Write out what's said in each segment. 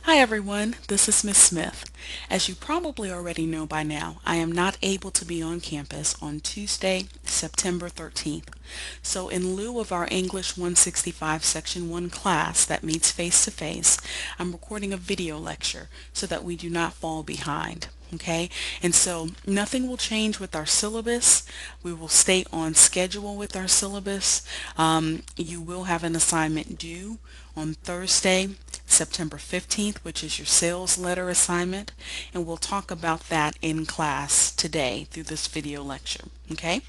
Hi everyone, this is Miss Smith. As you probably already know by now, I am not able to be on campus on Tuesday, September 13th. So in lieu of our English 165 Section 1 class that meets face to face, I'm recording a video lecture so that we do not fall behind. Okay, and so nothing will change with our syllabus. We will stay on schedule with our syllabus. You will have an assignment due on Thursday, September 15th, which is your sales letter assignment, and we'll talk about that in class today through this video lecture. Okay,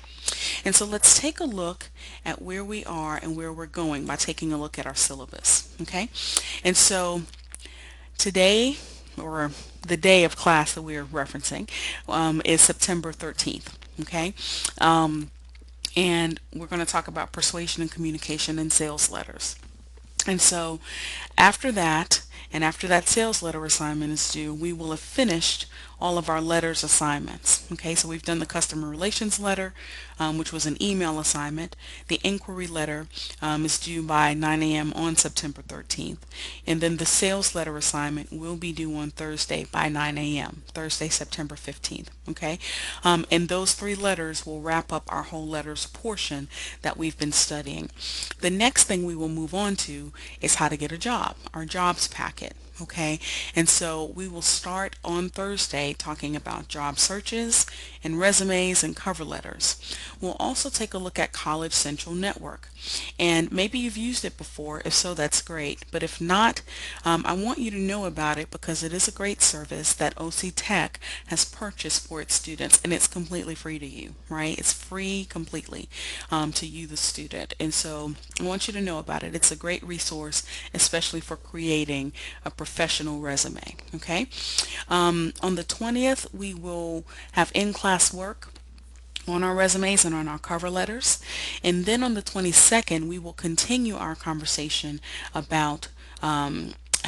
and so let's take a look at where we are and where we're going by taking a look at our syllabus. Okay, and so today, or the day of class that we're referencing, is September 13th. Okay, and we're going to talk about persuasion and communication and sales letters. And so after that, and after that sales letter assignment is due, we will have finished all of our letters assignments. Okay, so we've done the customer relations letter, which was an email assignment. The inquiry letter is due by 9 a.m. on September 13th. And then the sales letter assignment will be due on Thursday by 9 a.m., Thursday, September 15th. Okay, and those three letters will wrap up our whole letters portion that we've been studying. The next thing we will move on to is how to get a job, our jobs packet. Okay, and so we will start on Thursday talking about job searches and resumes and cover letters. We'll also take a look at College Central Network, and maybe you've used it before. If so, that's great, but if not, I want you to know about it because it is a great service that OC Tech has purchased for its students, and it's completely free to you, right? It's free completely to you, the student, and so I want you to know about it. It's a great resource, especially for creating a professional resume. Okay, on the 20th, we will have in-class work on our resumes and on our cover letters. And then on the 22nd, we will continue our conversation about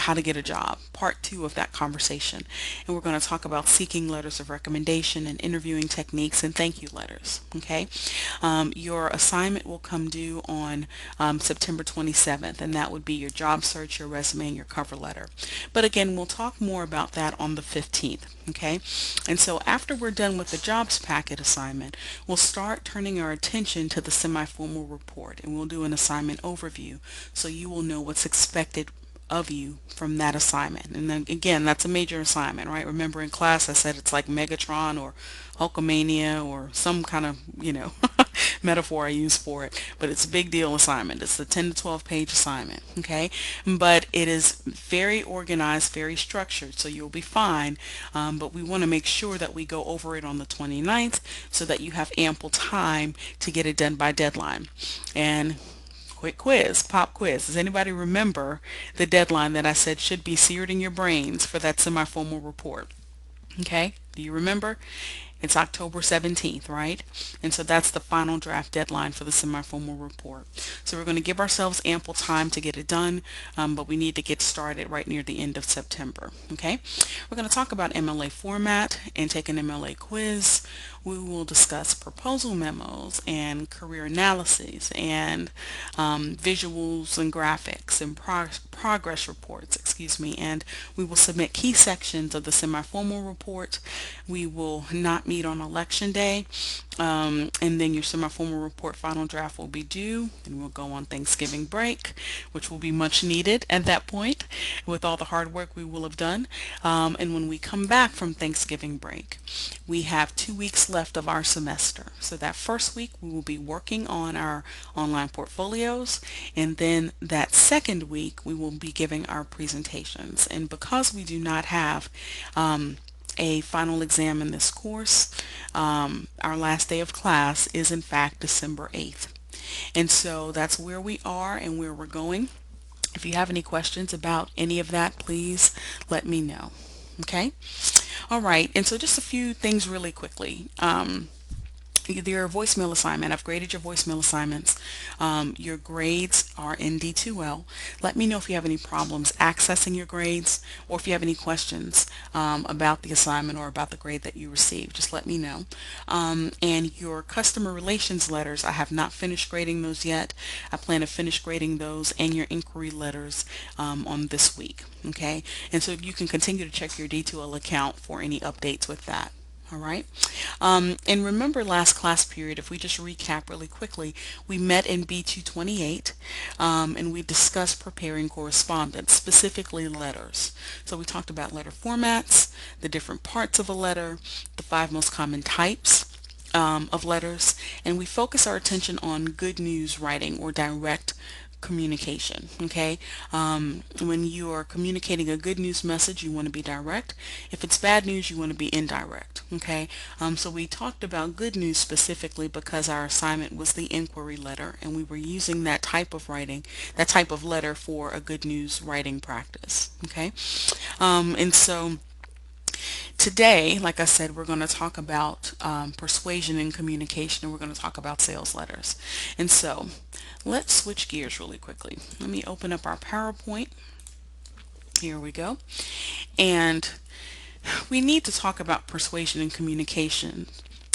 how to get a job, part two of that conversation. And we're going to talk about seeking letters of recommendation and interviewing techniques and thank you letters. Okay, your assignment will come due on September 27th, and that would be your job search, your resume, and your cover letter. But again, we'll talk more about that on the 15th. Okay, and so after we're done with the jobs packet assignment, we'll start turning our attention to the semi-formal report, and we'll do an assignment overview so you will know what's expected of you from that assignment. And then again, that's a major assignment, right? Remember in class I said it's like Megatron or Hulkamania or some kind of, metaphor I use for it, but it's a big deal assignment. It's the 10 to 12 page assignment, okay? But it is very organized, very structured, so you'll be fine. But we want to make sure that we go over it on the 29th so that you have ample time to get it done by deadline. And quick quiz, pop quiz. Does anybody remember the deadline that I said should be seared in your brains for that semi-formal report? Okay, do you remember? It's October 17th, right? And so that's the final draft deadline for the semi-formal report. So we're going to give ourselves ample time to get it done, but we need to get started right near the end of September. Okay, we're going to talk about MLA format and take an MLA quiz. We will discuss proposal memos and career analyses and visuals and graphics and progress reports, excuse me, and we will submit key sections of the semi-formal report. We will not meet on election day, and then your semi-formal report final draft will be due, and we'll go on Thanksgiving break, which will be much needed at that point with all the hard work we will have done. And when we come back from Thanksgiving break, we have 2 weeks left of our semester. So that first week we will be working on our online portfolios, and then that second week we will be giving our presentations. And because we do not have a final exam in this course, our last day of class is in fact December 8th. And so that's where we are and where we're going. If you have any questions about any of that, please let me know. Okay? All right, and so just a few things really quickly. your voicemail assignment. I've graded your voicemail assignments. Your grades are in D2L. Let me know if you have any problems accessing your grades, or if you have any questions about the assignment or about the grade that you received. Just let me know. And your customer relations letters, I have not finished grading those yet. I plan to finish grading those and your inquiry letters on this week. Okay, and so you can continue to check your D2L account for any updates with that. All right. And remember last class period, if we just recap really quickly, we met in B228 and we discussed preparing correspondence, specifically letters. So we talked about letter formats, the different parts of a letter, the 5 most common types of letters, and we focus our attention on good news writing or direct communication. Okay, when you are communicating a good news message, you want to be direct. If it's bad news, you want to be indirect. Okay, so we talked about good news specifically because our assignment was the inquiry letter, and we were using that type of writing, that type of letter for a good news writing practice. Okay, and so today, like I said, we're going to talk about persuasion and communication, and we're going to talk about sales letters. And so let's switch gears really quickly. Let me open up our PowerPoint. Here we go. And we need to talk about persuasion and communication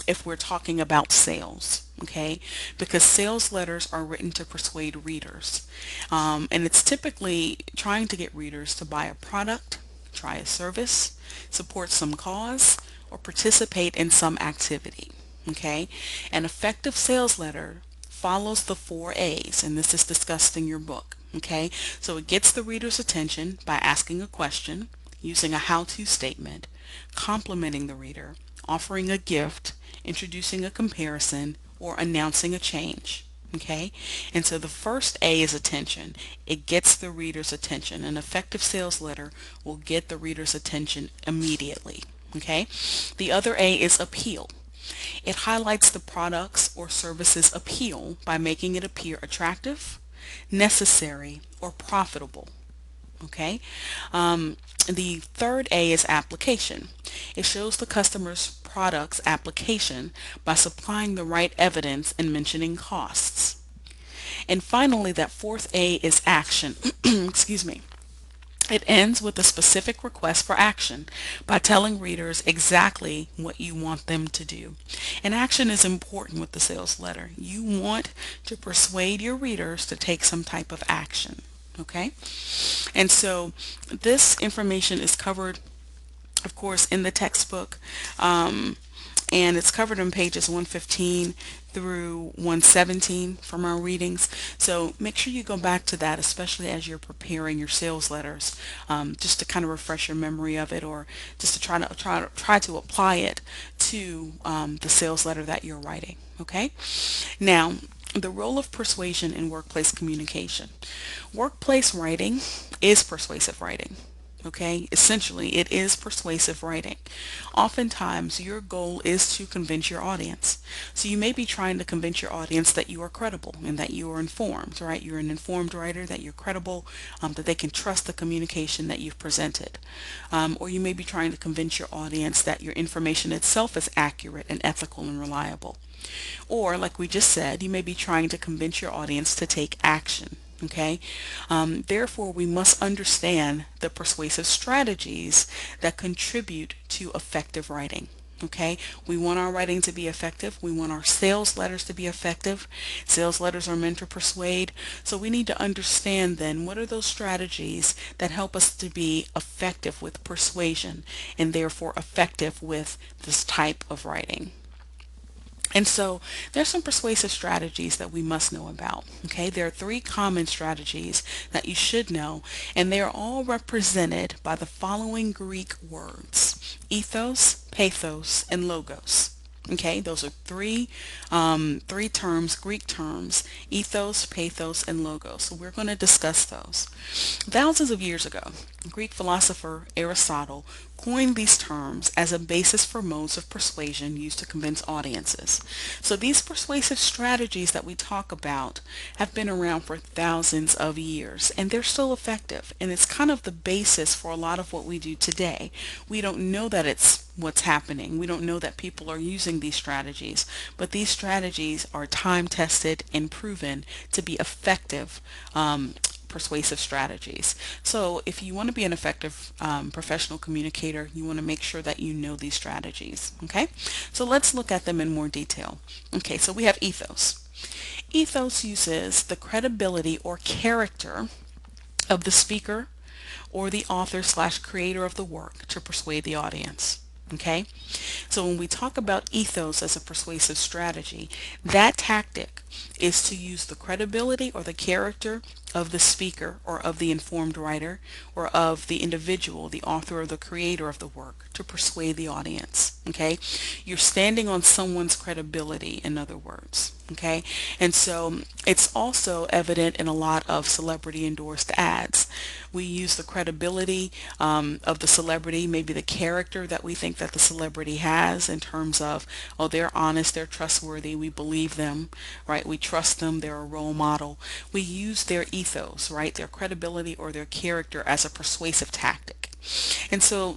if we're talking about sales, okay? Because sales letters are written to persuade readers. And it's typically trying to get readers to buy a product, try a service, support some cause, or participate in some activity, okay? An effective sales letter follows the 4 A's, and this is discussed in your book, okay? So it gets the reader's attention by asking a question, using a how-to statement, complimenting the reader, offering a gift, introducing a comparison, or announcing a change. Okay, and so the first A is attention. It gets the reader's attention. An effective sales letter will get the reader's attention immediately. Okay, the other A is appeal. It highlights the products or services appeal by making it appear attractive, necessary, or profitable. Okay, the third A is application. It shows the customer's product's application by supplying the right evidence and mentioning costs. And finally, that fourth A is action. Excuse me. It ends with a specific request for action by telling readers exactly what you want them to do. And action is important with the sales letter. You want to persuade your readers to take some type of action. Okay? And so this information is covered, of course, in the textbook, and it's covered on pages 115 through 117 from our readings. So make sure you go back to that, especially as you're preparing your sales letters, just to kind of refresh your memory of it, or just to try to apply it to the sales letter that you're writing. Okay. Now, the role of persuasion in workplace communication. Workplace writing is persuasive writing. Okay, essentially it is persuasive writing. Oftentimes your goal is to convince your audience. So you may be trying to convince your audience that you are credible and that you are informed, right? You're an informed writer, that you're credible, that they can trust the communication that you've presented. Or you may be trying to convince your audience that your information itself is accurate and ethical and reliable. Or, like we just said, you may be trying to convince your audience to take action. Okay, therefore we must understand the persuasive strategies that contribute to effective writing. Okay, we want our writing to be effective. We want our sales letters to be effective. Sales letters are meant to persuade. So we need to understand then what are those strategies that help us to be effective with persuasion and therefore effective with this type of writing. And so there's some persuasive strategies that we must know about. Okay, there are 3 common strategies that you should know, and they are all represented by the following Greek words: ethos, pathos, and logos. Okay, those are three terms, Greek terms: ethos, pathos, and logos. So we're going to discuss those. Thousands of years ago, Greek philosopher Aristotle coined these terms as a basis for modes of persuasion used to convince audiences. So these persuasive strategies that we talk about have been around for thousands of years, and they're still effective, and it's kind of the basis for a lot of what we do today. We don't know that it's what's happening. We don't know that people are using these strategies, but these strategies are time tested and proven to be effective persuasive strategies. So if you want to be an effective professional communicator, you want to make sure that you know these strategies. Okay, so let's look at them in more detail. Okay, so we have ethos. Ethos uses the credibility or character of the speaker or the author slash creator of the work to persuade the audience. Okay, so when we talk about ethos as a persuasive strategy, that tactic is to use the credibility or the character of the speaker or of the informed writer or of the individual, the author or the creator of the work, to persuade the audience. Okay, you're standing on someone's credibility, in other words. Okay, and so it's also evident in a lot of celebrity endorsed ads. We use the credibility of the celebrity, maybe the character that we think that the celebrity has in terms of, oh, they're honest, they're trustworthy, we believe them, right? We trust them, they're a role model. We use their ethos, right? Their credibility or their character as a persuasive tactic. And so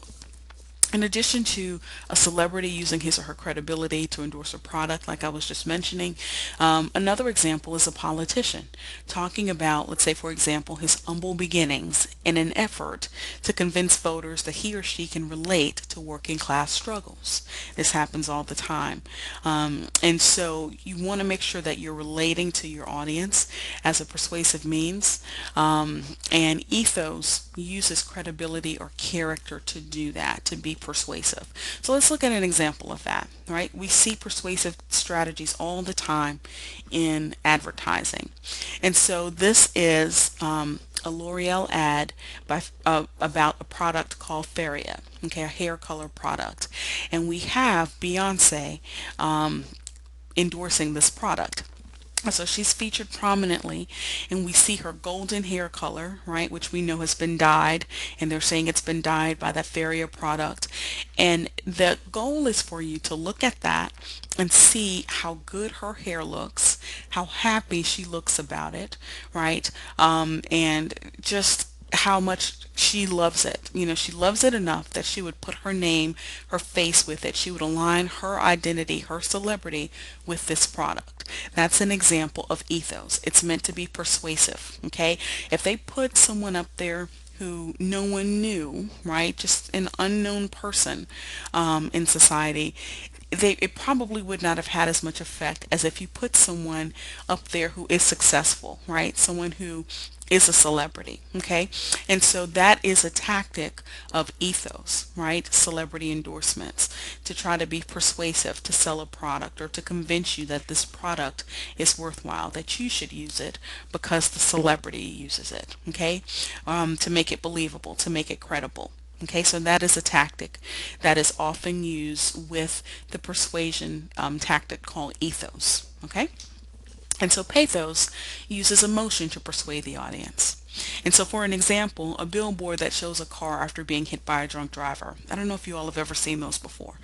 in addition to a celebrity using his or her credibility to endorse a product, like I was just mentioning, another example is a politician talking about, let's say, for example, his humble beginnings in an effort to convince voters that he or she can relate to working class struggles. This happens all the time. And so you want to make sure that you're relating to your audience as a persuasive means. And ethos uses credibility or character to do that, to be persuasive. So let's look at an example of that, right? We see persuasive strategies all the time in advertising. And so this is a L'Oreal ad about a product called Feria, okay, a hair color product. And we have Beyonce endorsing this product. So she's featured prominently, and we see her golden hair color, right, which we know has been dyed, and they're saying it's been dyed by that Feria product. And the goal is for you to look at that and see how good her hair looks, how happy she looks about it, right, and just how much she loves it. You know, she loves it enough that she would put her name, her face with it. She would align her identity, her celebrity with this product. That's an example of ethos. It's meant to be persuasive, okay? If they put someone up there who no one knew, right, just an unknown person in society, it probably would not have had as much effect as if you put someone up there who is successful, right? Someone who is a celebrity, okay? And so that is a tactic of ethos, right? Celebrity endorsements, to try to be persuasive, to sell a product or to convince you that this product is worthwhile, that you should use it because the celebrity uses it, okay? To make it believable, to make it credible. Okay, so that is a tactic that is often used with the persuasion tactic called ethos. Okay, and so pathos uses emotion to persuade the audience. And so for an example, a billboard that shows a car after being hit by a drunk driver. I don't know if you all have ever seen those before.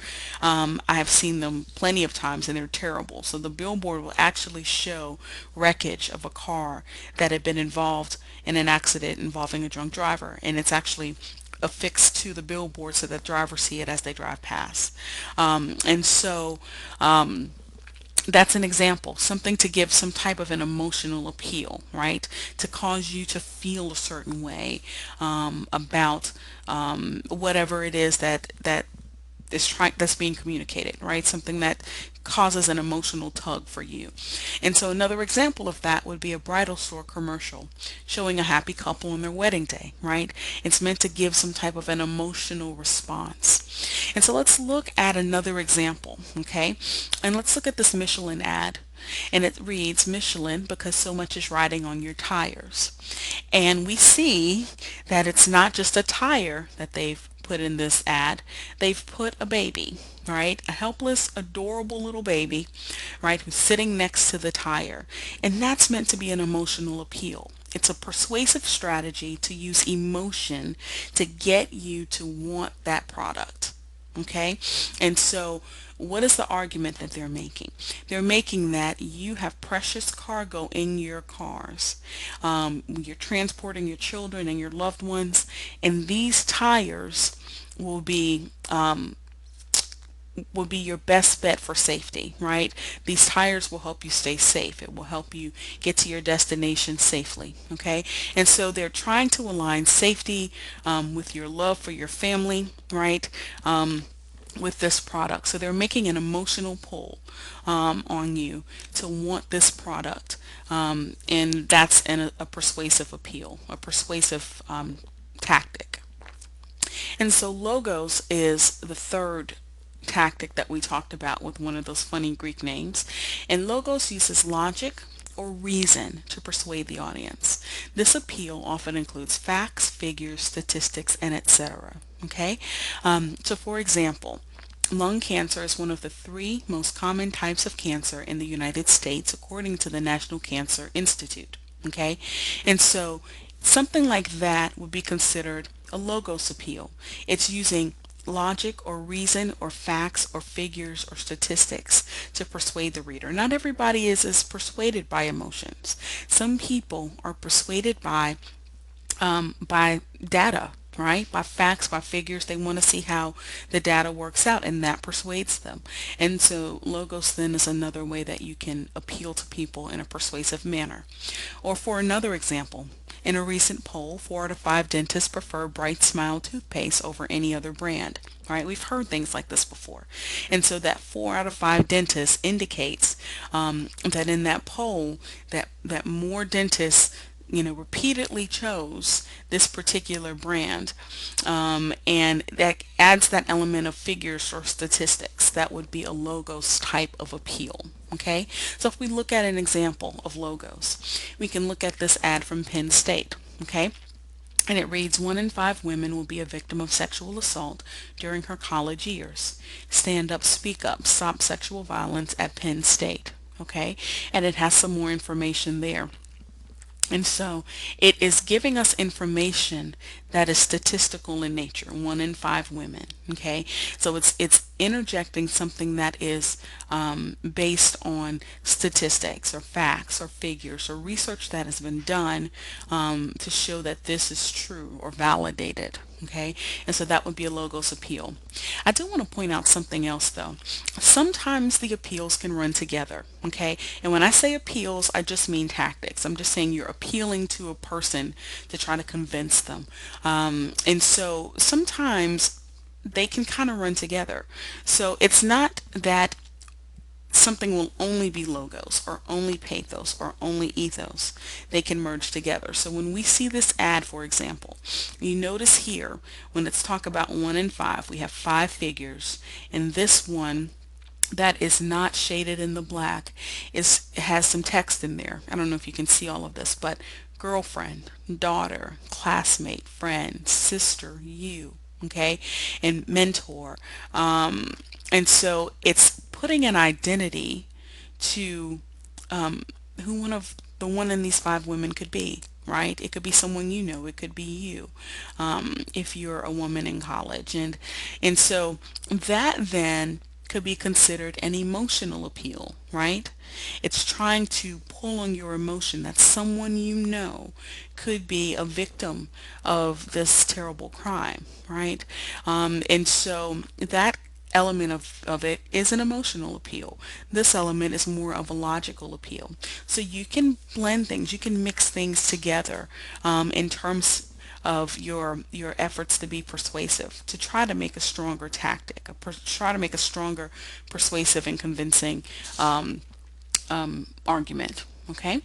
I have seen them plenty of times and they're terrible. So the billboard will actually show wreckage of a car that had been involved in an accident involving a drunk driver. And it's actually affixed to the billboard so that drivers see it as they drive past. And so that's an example, something to give some type of an emotional appeal, right? To cause you to feel a certain way about whatever it is that's being communicated, right? Something that causes an emotional tug for you. And so another example of that would be a bridal store commercial showing a happy couple on their wedding day, right? It's meant to give some type of an emotional response. And so let's look at another example, okay? And let's look at this Michelin ad. And it reads, Michelin, because so much is riding on your tires. And we see that it's not just a tire that they've put in this ad. They've put a baby, right? A helpless, adorable little baby, right, who's sitting next to the tire. And that's meant to be an emotional appeal. It's a persuasive strategy to use emotion to get you to want that product. Okay? And so what is the argument that they're making? They're making that you have precious cargo in your cars. You're transporting your children and your loved ones, and these tires will be will be your best bet for safety, right? These tires will help you stay safe. It will help you get to your destination safely, okay? And so they're trying to align safety with your love for your family, right? With this product. So they're making an emotional pull on you to want this product. And that's a persuasive appeal, a persuasive tactic. And so logos is the third tactic that we talked about with one of those funny Greek names. And logos uses logic or reason to persuade the audience. This appeal often includes facts, figures, statistics, and etc. Okay? So for example, lung cancer is one of the three most common types of cancer in the United States, according to the National Cancer Institute. Okay? And so something like that would be considered a logos appeal. It's using logic or reason or facts or figures or statistics to persuade the reader. Not everybody is as persuaded by emotions. Some people are persuaded by data, right? By facts, by figures. They want to see how the data works out, and that persuades them. And so logos then is another way that you can appeal to people in a persuasive manner. Or for another example, in a recent poll, 4 out of 5 dentists prefer Bright Smile toothpaste over any other brand. Right? We've heard things like this before. And so that 4 out of 5 dentists indicates that in that poll that more dentists repeatedly chose this particular brand, and that adds that element of figures or statistics. That would be a logos type of appeal. Okay, so if we look at an example of logos, we can look at this ad from Penn State. Okay, and it reads, 1 in 5 women will be a victim of sexual assault during her college years. Stand up, speak up, stop sexual violence at Penn State. Okay, and it has some more information there. And so it is giving us information that is statistical in nature, 1 in 5 women. Okay, so it's interjecting something that is based on statistics or facts or figures or research that has been done to show that this is true or validated. Okay, and so that would be a logos appeal. I do want to point out something else though. Sometimes the appeals can run together. Okay, and when I say appeals, I just mean tactics. I'm just saying you're appealing to a person to try to convince them. And so sometimes they can kind of run together. So it's not that something will only be logos or only pathos or only ethos. They can merge together. So when we see this ad, for example, you notice here when it's talk about 1 in 5, we have 5 figures, and this one that is not shaded in the black has some text in there. I don't know if you can see all of this, but girlfriend, daughter, classmate, friend, sister, you, okay, and mentor. And so it's putting an identity to who one in these 5 women could be, right? It could be someone you know. It could be you, if you're a woman in college, and so that then could be considered an emotional appeal, right? It's trying to pull on your emotion that someone you know could be a victim of this terrible crime, right? And so that element of it is an emotional appeal. This element is more of a logical appeal. So you can blend things, you can mix things together in terms of your efforts to be persuasive, to try to make a stronger tactic, try to make a stronger persuasive and convincing argument. Okay?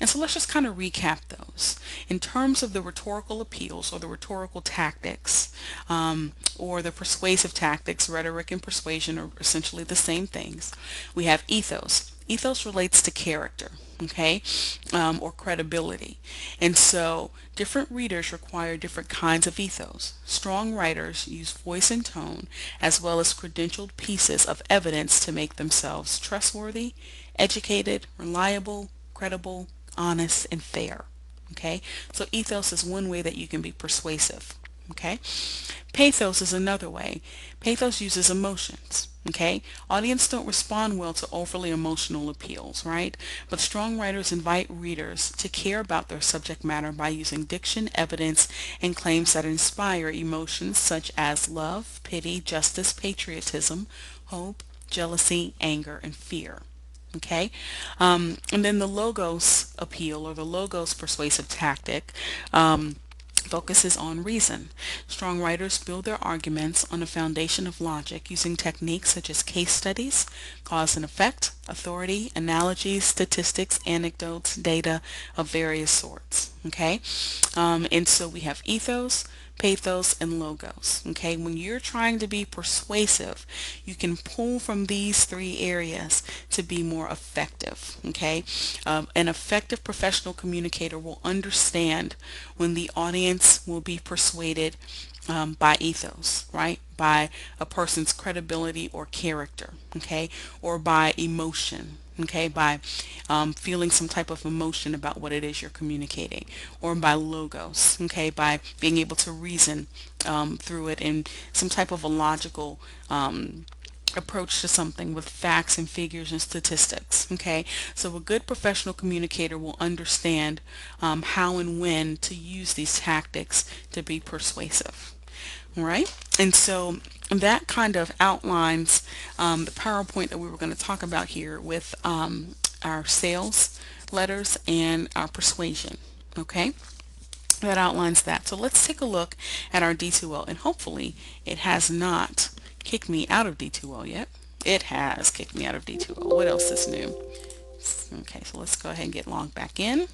And so let's just kind of recap those. In terms of the rhetorical appeals or the rhetorical tactics or the persuasive tactics, rhetoric and persuasion are essentially the same things. We have ethos. Ethos relates to character, okay, or credibility. And so different readers require different kinds of ethos. Strong writers use voice and tone as well as credentialed pieces of evidence to make themselves trustworthy, educated, reliable, credible, honest, and fair. Okay, so ethos is one way that you can be persuasive. Okay, pathos is another way. Pathos uses emotions. Okay, audience don't respond well to overly emotional appeals, right? But strong writers invite readers to care about their subject matter by using diction, evidence, and claims that inspire emotions such as love, pity, justice, patriotism, hope, jealousy, anger, and fear. Okay, and then the logos appeal, or the logos persuasive tactic, focuses on reason. Strong writers build their arguments on a foundation of logic using techniques such as case studies, cause and effect, authority, analogies, statistics, anecdotes, data of various sorts. Okay, and so we have ethos, pathos, and logos. Okay, when you're trying to be persuasive, you can pull from these three areas to be more effective. Okay, an effective professional communicator will understand when the audience will be persuaded by ethos, right? By a person's credibility or character, okay? Or by emotion, okay? By feeling some type of emotion about what it is you're communicating, or by logos, okay? By being able to reason through it in some type of a logical approach to something with facts and figures and statistics. Okay, so a good professional communicator will understand how and when to use these tactics to be persuasive. All right, and so that kind of outlines the PowerPoint that we were going to talk about here with our sales letters and our persuasion. Okay, that outlines that. So let's take a look at our D2L, and hopefully it has not kicked me out of D2L yet. It has kicked me out of D2L. What else is new? Okay, so let's go ahead and get logged back in.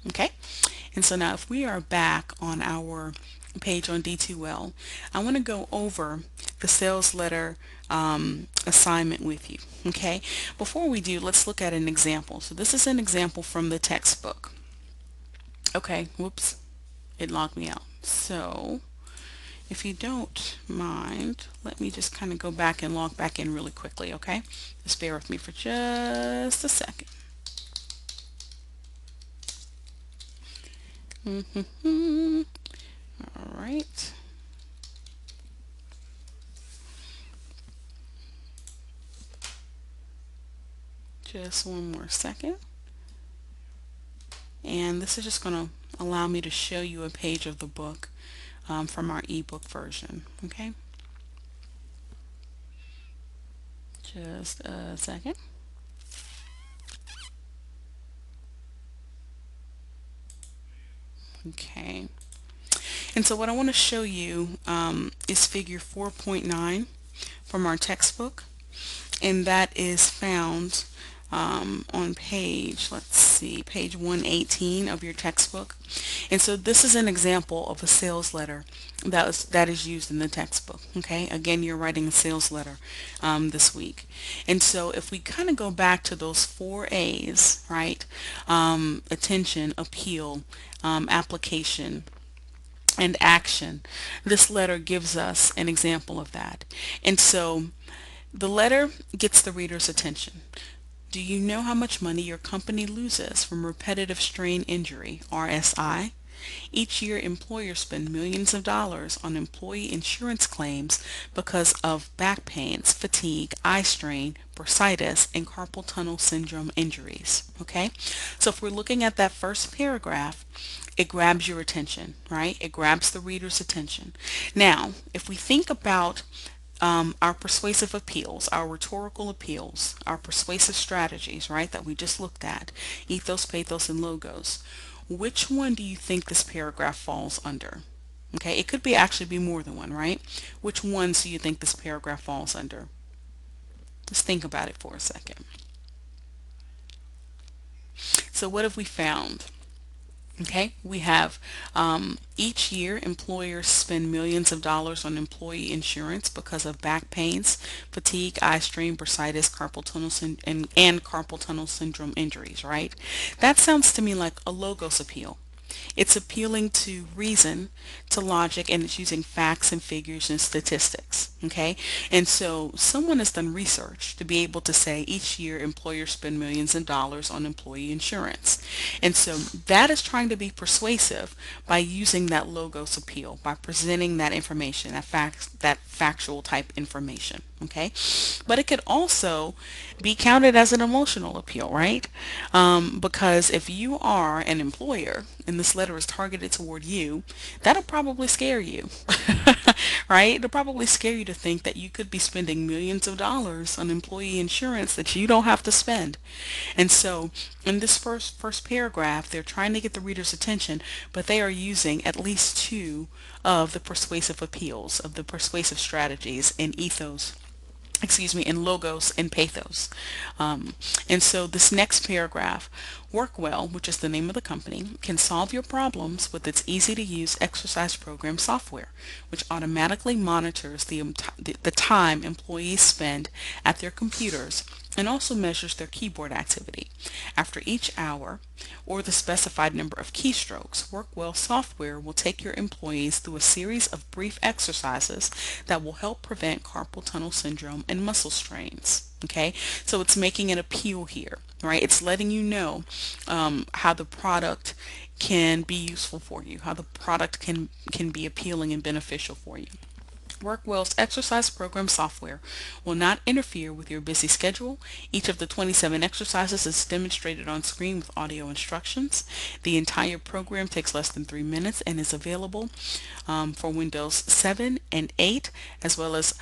Okay, and so now if we are back on our page on D2L, I want to go over the sales letter assignment with you. Okay, before we do, let's look at an example. So this is an example from the textbook. Okay, whoops, it logged me out. So if you don't mind, let me just kind of go back and log back in really quickly, okay? Just bear with me for just a second. All right. Just one more second. And this is just going to allow me to show you a page of the book from our ebook version, okay? Just a second. Okay. And so what I want to show you is figure 4.9 from our textbook, and that is found on page, let's see, page 118 of your textbook. And so this is an example of a sales letter that is used in the textbook. Okay, again, you're writing a sales letter this week. And so if we kind of go back to those 4 A's, right, attention, appeal, application, and action, this letter gives us an example of that. And so the letter gets the reader's attention. Do you know how much money your company loses from repetitive strain injury, RSI? Each year, employers spend millions of dollars on employee insurance claims because of back pains, fatigue, eye strain, bursitis, and carpal tunnel syndrome injuries. Okay? So if we're looking at that first paragraph, it grabs your attention, right? It grabs the reader's attention. Now, if we think about our persuasive appeals, our rhetorical appeals, our persuasive strategies, right, that we just looked at, ethos, pathos, and logos, which one do you think this paragraph falls under? Okay, it could be actually be more than one, right? Which ones do you think this paragraph falls under? Let's think about it for a second. So what have we found? Okay, we have each year employers spend millions of dollars on employee insurance because of back pains, fatigue, eye strain, bursitis, carpal tunnel and carpal tunnel syndrome injuries, right? That sounds to me like a logos appeal. It's appealing to reason, to logic, and it's using facts and figures and statistics. Okay, and so someone has done research to be able to say each year employers spend millions of dollars on employee insurance. And so that is trying to be persuasive by using that logos appeal, by presenting that information, that factual type information. Okay, but it could also be counted as an emotional appeal, right? Because if you are an employer and this letter is targeted toward you, that'll probably scare you, right? It'll probably scare you to think that you could be spending millions of dollars on employee insurance that you don't have to spend. And so in this first paragraph, they're trying to get the reader's attention, but they are using at least two of the persuasive appeals, of the persuasive strategies in ethos, in logos and pathos. And so this next paragraph, Workwell, which is the name of the company, can solve your problems with its easy to use exercise program software, which automatically monitors the time employees spend at their computers and also measures their keyboard activity. After each hour or the specified number of keystrokes, Workwell software will take your employees through a series of brief exercises that will help prevent carpal tunnel syndrome and muscle strains. Okay, so it's making an appeal here, right? It's letting you know how the product can be useful for you, how the product can be appealing and beneficial for you. Workwell's exercise program software will not interfere with your busy schedule. Each of the 27 exercises is demonstrated on screen with audio instructions. The entire program takes less than 3 minutes and is available for Windows 7 and 8 as well as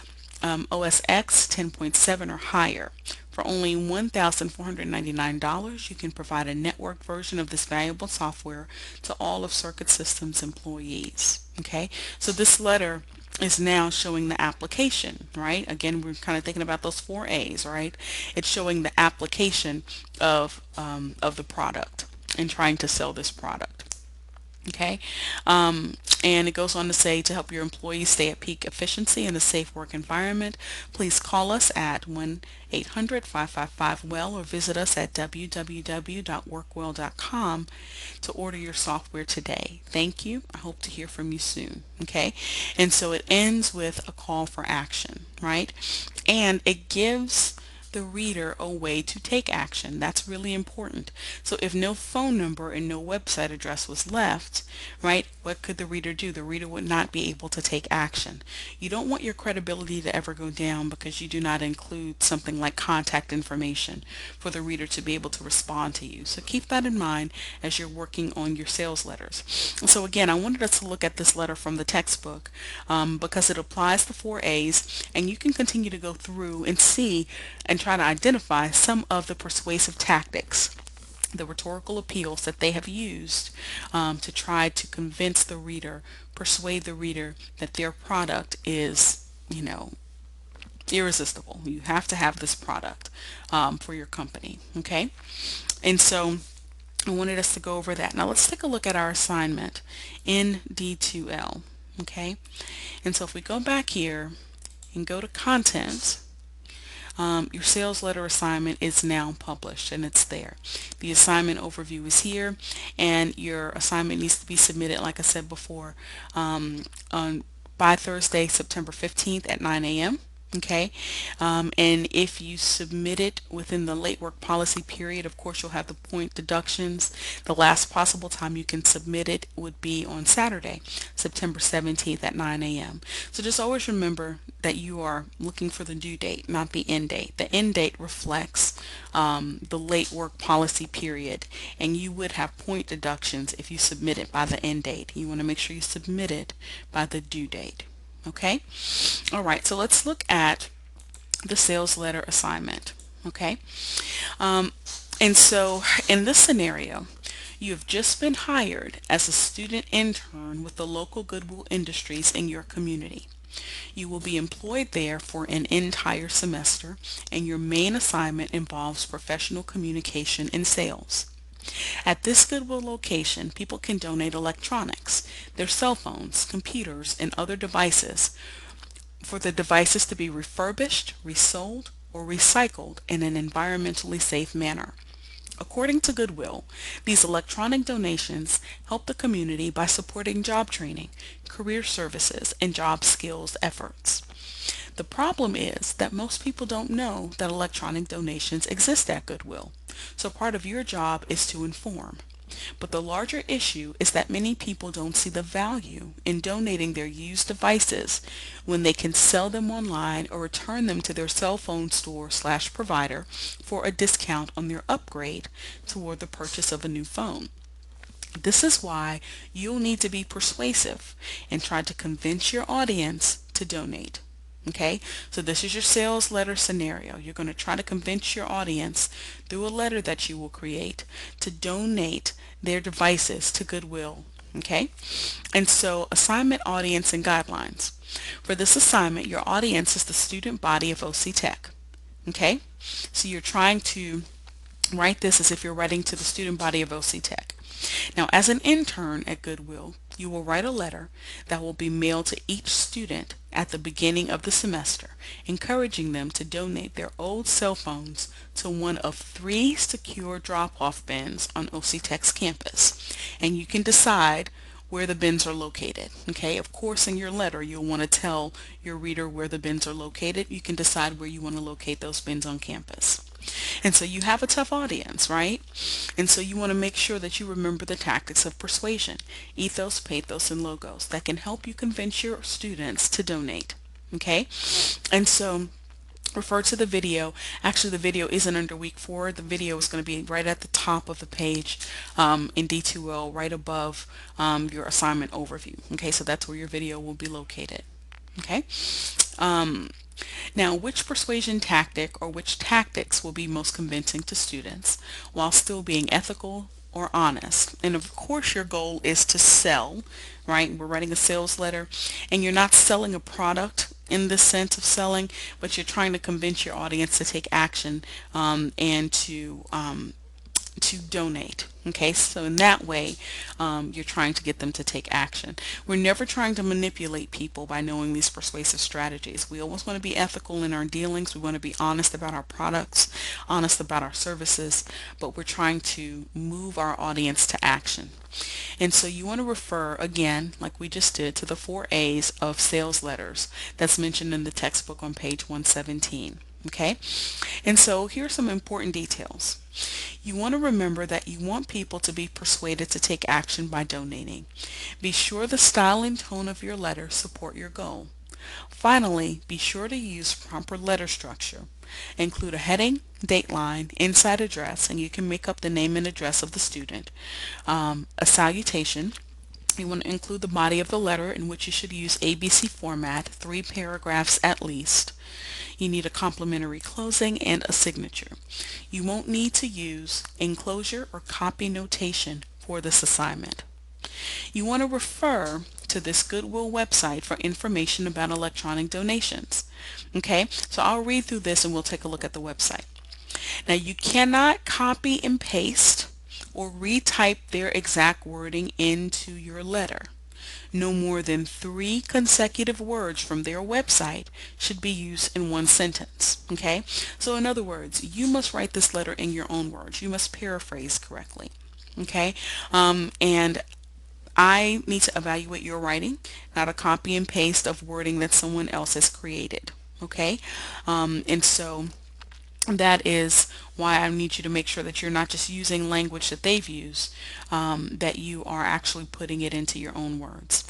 OS X 10.7 or higher. For only $1,499, you can provide a networked version of this valuable software to all of Circuit Systems employees. Okay, so this letter is now showing the application, right? Again, we're kind of thinking about those 4 A's, right? It's showing the application of the product and trying to sell this product. Okay, and it goes on to say to help your employees stay at peak efficiency in a safe work environment, please call us at 1-800-555-WELL or visit us at www.workwell.com to order your software today. Thank you. I hope to hear from you soon. Okay, and so it ends with a call for action, right? And it gives the reader a way to take action. That's really important. So if no phone number and no website address was left, right, what could the reader do? The reader would not be able to take action. You don't want your credibility to ever go down because you do not include something like contact information for the reader to be able to respond to you. So keep that in mind as you're working on your sales letters. So again, I wanted us to look at this letter from the textbook because it applies the 4 A's, and you can continue to go through and see and try to identify some of the persuasive tactics, the rhetorical appeals that they have used to try to convince the reader, persuade the reader that their product is, irresistible. You have to have this product for your company. Okay, and so I wanted us to go over that. Now let's take a look at our assignment in D2L. Okay, and so if we go back here and go to content, your sales letter assignment is now published and it's there. The assignment overview is here, and your assignment needs to be submitted, like I said before, by Thursday, September 15th at 9 a.m. Okay, and if you submit it within the late work policy period, of course you'll have the point deductions. The last possible time you can submit it would be on Saturday, September 17th at 9 a.m. So just always remember that you are looking for the due date, not the end date. The end date reflects the late work policy period, and you would have point deductions if you submit it by the end date. You want to make sure you submit it by the due date. Okay, all right, so let's look at the sales letter assignment. Okay, and so in this scenario, you have just been hired as a student intern with the local Goodwill Industries in your community. You will be employed there for an entire semester, and your main assignment involves professional communication and sales. At this Goodwill location, people can donate electronics, their cell phones, computers, and other devices for the devices to be refurbished, resold, or recycled in an environmentally safe manner. According to Goodwill, these electronic donations help the community by supporting job training, career services, and job skills efforts. The problem is that most people don't know that electronic donations exist at Goodwill, so part of your job is to inform. But the larger issue is that many people don't see the value in donating their used devices when they can sell them online or return them to their cell phone store/provider for a discount on their upgrade toward the purchase of a new phone. This is why you'll need to be persuasive and try to convince your audience to donate. Okay, so this is your sales letter scenario. You're going to try to convince your audience through a letter that you will create to donate their devices to Goodwill. Okay, and so assignment, audience, and guidelines. For this assignment, your audience is the student body of OC Tech. Okay, so you're trying to write this as if you're writing to the student body of OC Tech. Now, as an intern at Goodwill, you will write a letter that will be mailed to each student at the beginning of the semester, encouraging them to donate their old cell phones to one of 3 secure drop-off bins on OC Tech's campus. And you can decide where the bins are located. Okay, of course, in your letter, you'll want to tell your reader where the bins are located. You can decide where you want to locate those bins on campus. And so you have a tough audience, right? And so you want to make sure that you remember the tactics of persuasion, ethos, pathos, and logos that can help you convince your students to donate. Okay? And so refer to the video. Actually, the video isn't under week 4. The video is going to be right at the top of the page in D2L, right above your assignment overview. Okay, so that's where your video will be located. Okay. Now, which persuasion tactic or which tactics will be most convincing to students while still being ethical or honest? And of course, your goal is to sell, right? We're writing a sales letter, and you're not selling a product in the sense of selling, but you're trying to convince your audience to take action and to donate. Okay, so in that way, you're trying to get them to take action. We're never trying to manipulate people by knowing these persuasive strategies. We always want to be ethical in our dealings. We want to be honest about our products, honest about our services, but we're trying to move our audience to action. And so you want to refer, again, like we just did, to the 4 A's of sales letters that's mentioned in the textbook on page 117. Okay, and so here are some important details. You want to remember that you want people to be persuaded to take action by donating. Be sure the style and tone of your letter support your goal. Finally, be sure to use proper letter structure. Include a heading, date line, inside address, and you can make up the name and address of the student, a salutation. You want to include the body of the letter, in which you should use ABC format, 3 paragraphs at least. You need a complimentary closing and a signature. You won't need to use enclosure or copy notation for this assignment. You want to refer to this Goodwill website for information about electronic donations. Okay, so I'll read through this and we'll take a look at the website. Now, you cannot copy and paste or retype their exact wording into your letter. No more than 3 consecutive words from their website should be used in one sentence. Okay, so in other words, you must write this letter in your own words. You must paraphrase correctly. Okay, and I need to evaluate your writing, not a copy and paste of wording that someone else has created. Okay, and so that is why I need you to make sure that you're not just using language that they've used, that you are actually putting it into your own words.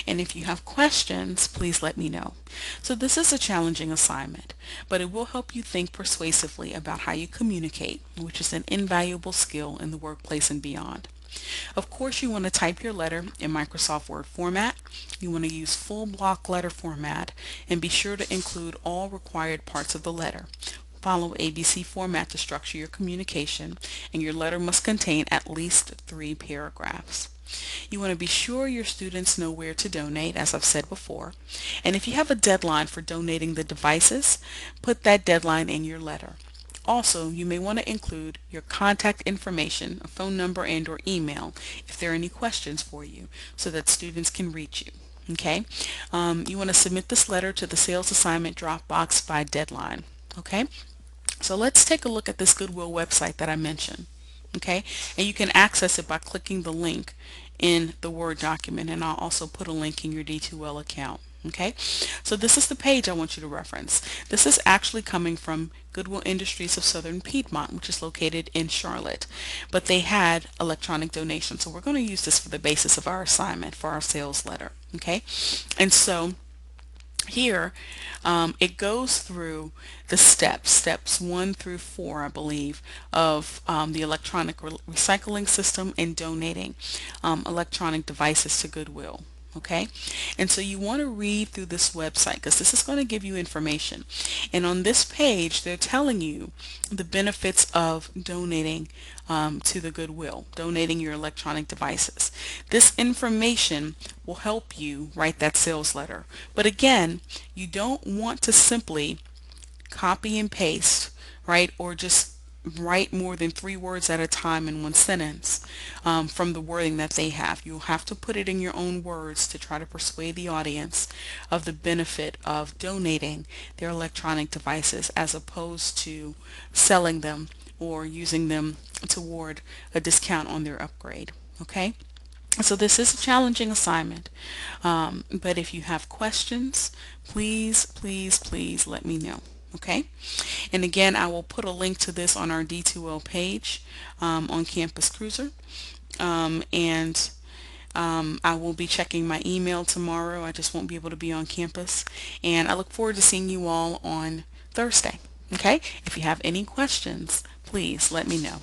And if you have questions, please let me know. So this is a challenging assignment, but it will help you think persuasively about how you communicate, which is an invaluable skill in the workplace and beyond. Of course, you want to type your letter in Microsoft Word format. You want to use full block letter format, and be sure to include all required parts of the letter. Follow ABC format to structure your communication, and your letter must contain at least 3 paragraphs. You want to be sure your students know where to donate, as I've said before, and if you have a deadline for donating the devices, put that deadline in your letter. Also, you may want to include your contact information, a phone number and or email, if there are any questions for you, so that students can reach you. Okay, you want to submit this letter to the sales assignment Dropbox by deadline. Okay, so let's take a look at this Goodwill website that I mentioned. Okay, and you can access it by clicking the link in the Word document, and I'll also put a link in your D2L account. Okay, so this is the page I want you to reference. This is actually coming from Goodwill Industries of Southern Piedmont, which is located in Charlotte, but they had electronic donations, so we're going to use this for the basis of our assignment for our sales letter. Okay, and so here it goes through the steps 1 through 4, I believe, of the electronic recycling system and donating electronic devices to Goodwill. Okay, and so you want to read through this website because this is going to give you information, and on this page they're telling you the benefits of donating to the Goodwill, donating your electronic devices. This information will help you write that sales letter. But again, you don't want to simply copy and paste, right? Or just write more than 3 words at a time in one sentence from the wording that they have. You'll have to put it in your own words to try to persuade the audience of the benefit of donating their electronic devices as opposed to selling them or using them toward a discount on their upgrade. Okay? So this is a challenging assignment, but if you have questions, please let me know. Okay, and again, I will put a link to this on our D2L page on Campus Cruiser, and I will be checking my email tomorrow. I just won't be able to be on campus, and I look forward to seeing you all on Thursday. Okay, if you have any questions, please let me know.